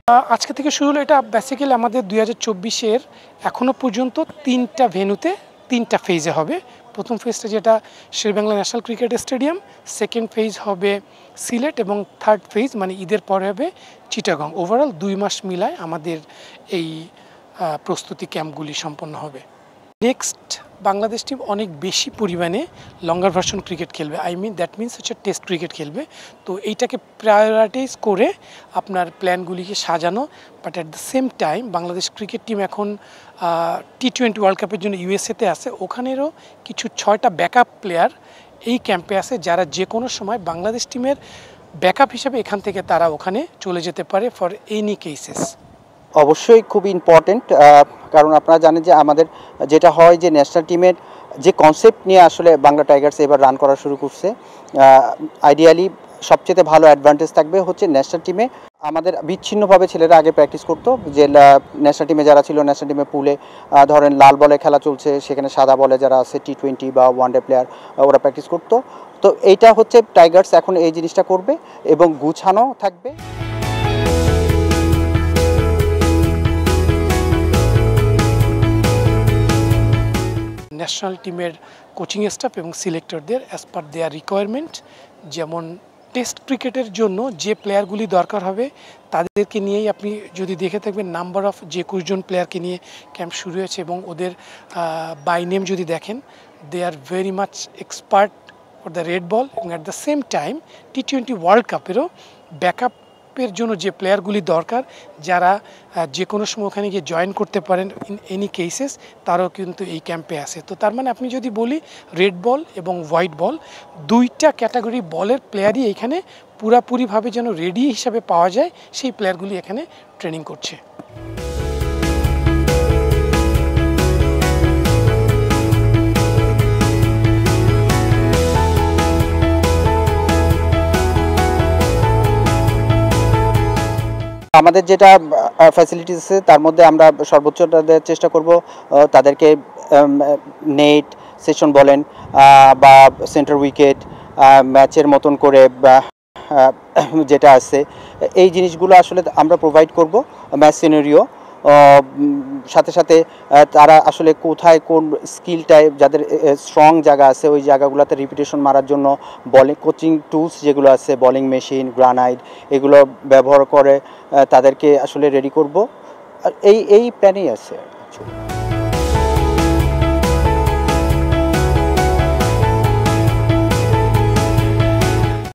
আজকে থেকে শুরু হলো। এটা বেসিক্যালি আমাদের 2024-এর এখনও পর্যন্ত 3টা ভেন্যুতে 3টা ফেজে হবে। প্রথম ফেজটা যেটা Sher e Bangla national cricket stadium, second phase হবে সিলেট এবং থার্ড ফেজ মানে ঈদের পরে হবে চিটাগং। ওভারঅল 2 মাস মিলায় আমাদের এই প্রস্তুতি ক্যাম্পগুলি সম্পন্ন হবে। নেক্সট বাংলাদেশ টিম অনেক বেশি পরিমাণে লঙ্গার ভার্সন ক্রিকেট খেলবে, দ্যাট মিনস হচ্ছে টেস্ট ক্রিকেট খেলবে। তো এইটাকে প্রায়োরিটাইজ করে আপনার প্ল্যানগুলিকে সাজানো। But at the same time Bangladesh cricket team এখন T20 ওয়ার্ল্ড কাপের জন্য ইউএসএতে আছে, ওখানেরও কিছু 6টা ব্যাকআপ প্লেয়ার এই ক্যাম্পে আছে যারা যে কোনো সময় বাংলাদেশ টিমের ব্যাকআপ হিসেবে এখান থেকে তারা ওখানে চলে যেতে পারে ফর এনি কেসেস। অবশ্যই খুব ইম্পর্টেন্ট, কারণ আপনারা জানেন যে আমাদের যেটা হয় যে ন্যাশনাল টিমের যে কনসেপ্ট নিয়ে আসলে বাংলা টাইগার্স এবার রান করা শুরু করছে, আইডিয়ালি সবচেয়ে ভালো অ্যাডভান্টেজ থাকবে হচ্ছে ন্যাশনাল টিমে আমাদের বিচ্ছিন্নভাবে ছেলেরা আগে প্র্যাকটিস করতো। যে ন্যাশনাল টিমে যারা ছিল, ন্যাশনাল টিমে পুলে ধরেন লাল বলে খেলা চলছে, সেখানে সাদা বলে যারা আছে T20 বা ওয়ানডে প্লেয়ার ওরা প্র্যাকটিস করতো। তো এইটা হচ্ছে টাইগার্স এখন এই জিনিসটা করবে এবং গুছানো থাকবে। ন্যাশনাল টিমের কোচিং স্টাফ এবং সিলেক্টরদের অ্যাজ পার দেয়ার রিকোয়ারমেন্ট, যেমন টেস্ট ক্রিকেটের জন্য যে প্লেয়ারগুলি দরকার হবে তাদেরকে নিয়েই আপনি যদি দেখে থাকবেন নাম্বার অফ যে 21 জন প্লেয়ারকে নিয়ে ক্যাম্প শুরু হয়েছে এবং ওদের বাই নেম যদি দেখেন they are very much expert for the red ball. এবং at the same time T20 world কাপেরও ব্যাকআপের জন্য যে প্লেয়ারগুলি দরকার যারা যে কোনো সময় ওখানে গিয়ে জয়েন করতে পারেন ইন এনি কেসেস, তারাও কিন্তু এই ক্যাম্পে আছে। তো তার মানে আপনি যদি বলি রেড বল এবং হোয়াইট বল 2টা ক্যাটাগরি বলের প্লেয়ারই এখানে পুরাপুরিভাবে যেন রেডি হিসাবে পাওয়া যায়, সেই প্লেয়ারগুলি এখানে ট্রেনিং করছে। আমাদের যেটা ফ্যাসিলিটিস আছে তার মধ্যে আমরা সর্বোচ্চ দেওয়ার চেষ্টা করব। তাদেরকে নেট সেশন বলেন বা সেন্টার উইকেট ম্যাচের মতন করে যেটা আছে এই জিনিসগুলো আসলে আমরা প্রোভাইড করব। ম্যাচ সিনারিও সাথে সাথে তারা আসলে কোথায় কোন স্কিলটায় যাদের স্ট্রং জায়গা আছে ওই জায়গাগুলোতে রিপিটেশন মারার জন্য বলিং কোচিং টুলস যেগুলো আছে, বলিং মেশিন, গ্রানাইট, এগুলো ব্যবহার করে তাদেরকে আসলে রেডি করব। এই প্ল্যানেই আছে।